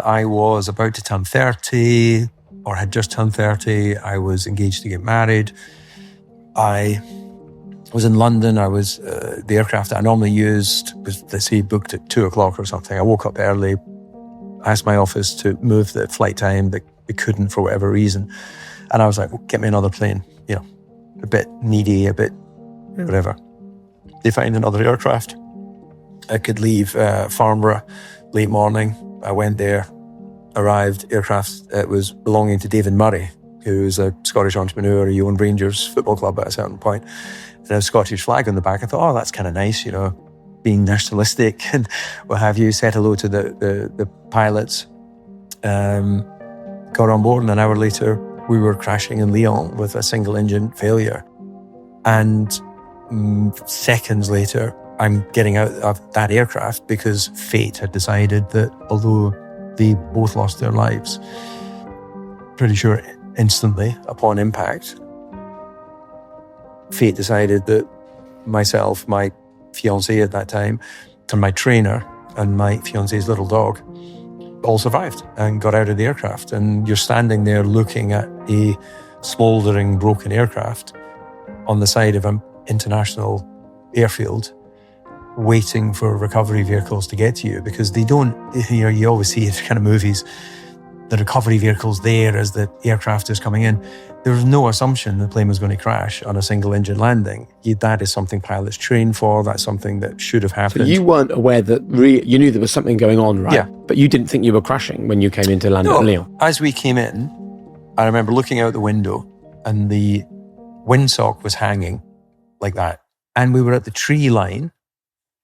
I was about to turn 30 or had just turned 30. I was engaged to get married. I was in London. I was, the aircraft that I normally used was, let's say, booked at 2:00 or something. I woke up early, asked my office to move the flight time, but they couldn't for whatever reason. And I was like, well, get me another plane, a bit needy, a bit whatever. They find another aircraft. I could leave Farnborough late morning. I went there, arrived, aircraft, it was belonging to David Murray, who was a Scottish entrepreneur. He owned Rangers Football Club at a certain point. And a Scottish flag on the back. I thought, oh, that's kind of nice, being nationalistic and what have you. Said hello to the pilots. Got on board, and an hour later, we were crashing in Lyon with a single engine failure. And seconds later, I'm getting out of that aircraft because fate had decided that although they both lost their lives, pretty sure instantly upon impact, fate decided that myself, my fiancée at that time, and my trainer and my fiancée's little dog all survived and got out of the aircraft. And you're standing there looking at a smouldering, broken aircraft on the side of an international airfield, waiting for recovery vehicles to get to you, because they don't, you always see it kind of movies, the recovery vehicles there as the aircraft is coming in. There was no assumption the plane was going to crash on a single engine landing. That is something pilots train for. That's something that should have happened. So you weren't aware that you knew there was something going on, right? Yeah. But you didn't think you were crashing when you came into land at Lyon? As we came in, I remember looking out the window and the windsock was hanging like that. And we were at the tree line,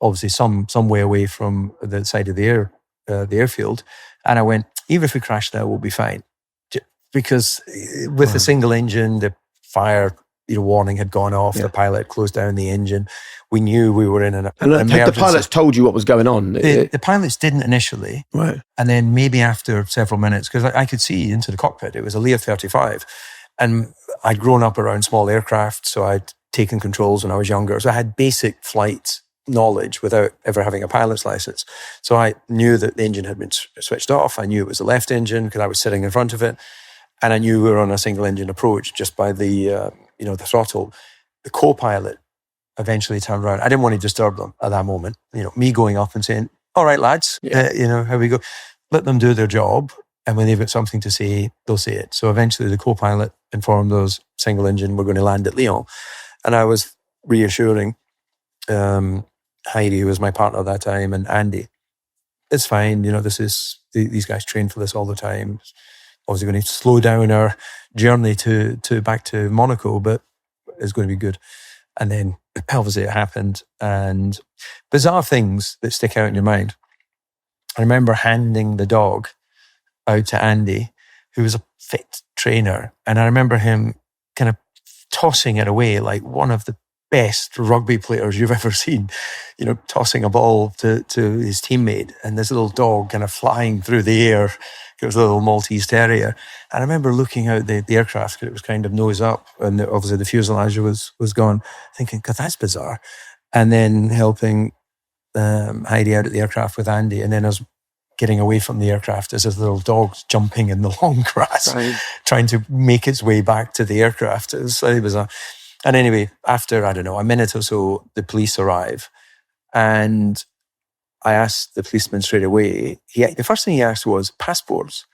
obviously some way away from the side of the airfield. And I went, even if we crash now, we'll be fine. Because with the single engine, the fire warning had gone off. The pilot closed down the engine. We knew we were in an emergency. Had the pilots told you what was going on? The pilots didn't initially. Right. And then maybe after several minutes, because I could see into the cockpit. It was a Lear 35. And I'd grown up around small aircraft, so I'd taken controls when I was younger. So I had basic flight knowledge without ever having a pilot's license. So I knew that the engine had been switched off. I knew it was the left engine because I was sitting in front of it. And I knew we were on a single engine approach just by the throttle. The co-pilot eventually turned around. I didn't want to disturb them at that moment. Me going up and saying, all right, lads, how we go. Let them do their job. And when they've got something to say, they'll say it. So eventually the co-pilot informed those single engine, we're going to land at Lyon. And I was reassuring Heidi, who was my partner at that time, and Andy, it's fine. These guys train for this all the time. Obviously going to slow down our journey to back to Monaco, but it's going to be good. And then obviously it happened, and bizarre things that stick out in your mind. I remember handing the dog out to Andy, who was a fit trainer, and I remember him kind of tossing it away like one of the best rugby players you've ever seen, tossing a ball to his teammate, and this little dog kind of flying through the air. It was a little Maltese terrier. And I remember looking out the aircraft because it was kind of nose up, and obviously the fuselage was gone, thinking, God, that's bizarre. And then helping Heidi out at the aircraft with Andy, and then us getting away from the aircraft as this little dog jumping in the long grass, right, trying to make its way back to the aircraft. It was slightly bizarre. And anyway, after, I don't know, a minute or so, the police arrive. And I asked the policeman straight away, the first thing he asked was passports.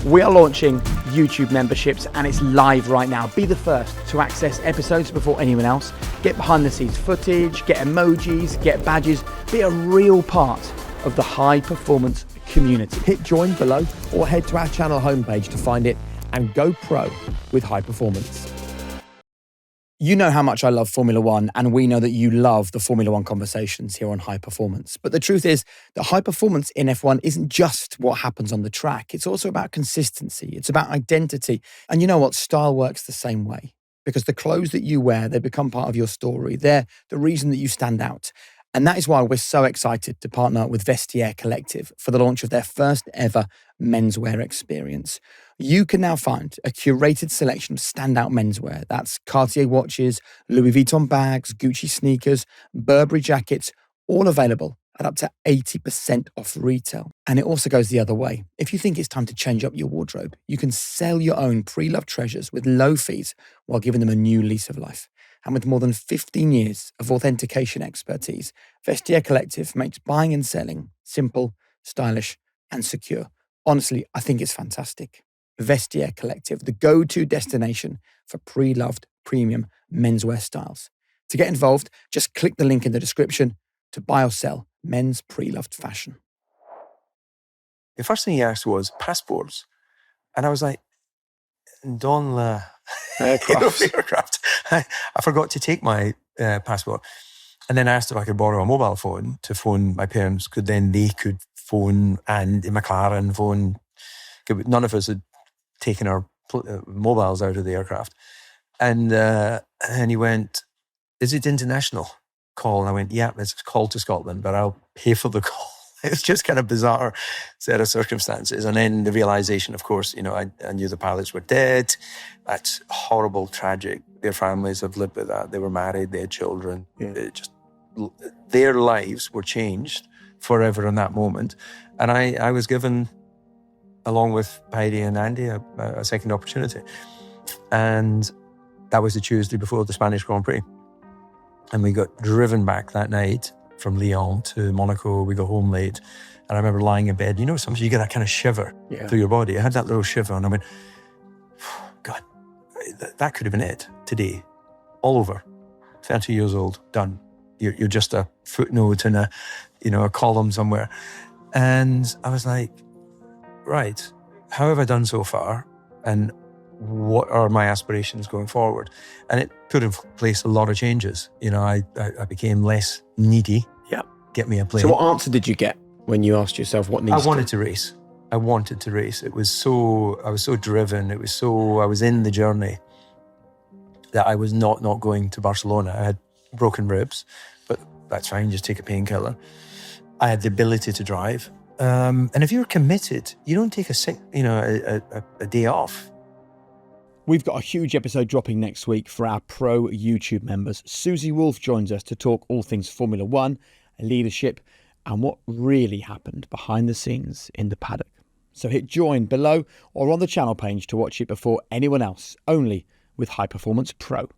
We are launching YouTube memberships, and it's live right now. Be the first to access episodes before anyone else. Get behind the scenes footage, get emojis, get badges. Be a real part of the high performance community. Hit join below or head to our channel homepage to find it and go pro with high performance. You know how much I love Formula One, and we know that you love the Formula One conversations here on High Performance. But the truth is that high performance in F1 isn't just what happens on the track. It's also about consistency. It's about identity. And you know what? Style works the same way, because the clothes that you wear, they become part of your story. They're the reason that you stand out. And that is why we're so excited to partner with Vestiaire Collective for the launch of their first ever menswear experience. You can now find a curated selection of standout menswear. That's Cartier watches, Louis Vuitton bags, Gucci sneakers, Burberry jackets, all available at up to 80% off retail. And it also goes the other way. If you think it's time to change up your wardrobe, you can sell your own pre-loved treasures with low fees while giving them a new lease of life. And with more than 15 years of authentication expertise, Vestiaire Collective makes buying and selling simple, stylish, and secure. Honestly, I think it's fantastic. Vestiaire Collective, the go-to destination for pre-loved premium menswear styles. To get involved, just click the link in the description to buy or sell men's pre-loved fashion. The first thing he asked was passports. And I was like, Don la aircraft. I forgot to take my passport. And then I asked if I could borrow a mobile phone to phone my parents, then they could phone, and in McLaren phone. None of us had taken our mobiles out of the aircraft. And he went, is it international call? And I went, yeah, it's a call to Scotland, but I'll pay for the call. It was just kind of bizarre set of circumstances. And then the realization, of course, I knew the pilots were dead. That's horrible, tragic. Their families have lived with that. They were married, they had children. Yeah. Their lives were changed forever in that moment. And I was given, along with Heidi and Andy, a second opportunity. And that was the Tuesday before the Spanish Grand Prix. And we got driven back that night from Lyon to Monaco. We got home late. And I remember lying in bed. Sometimes you get that kind of shiver through your body. I had that little shiver and I went, God, that could have been it today. All over. 30 years old, done. You're just a footnote in a column somewhere. And I was like, right, how have I done so far? And what are my aspirations going forward? And it put in place a lot of changes. I became less needy. Yeah. Get me a plane. So what answer did you get when you asked yourself what needs I wanted to race. I wanted to race. I was so driven. I was in the journey that I was not going to Barcelona. I had broken ribs, but that's fine. Just take a painkiller. I had the ability to drive. And if you're committed, you don't take a day off. We've got a huge episode dropping next week for our pro YouTube members. Susie Wolf joins us to talk all things Formula One, leadership, and what really happened behind the scenes in the paddock. So hit join below or on the channel page to watch it before anyone else, only with High Performance Pro.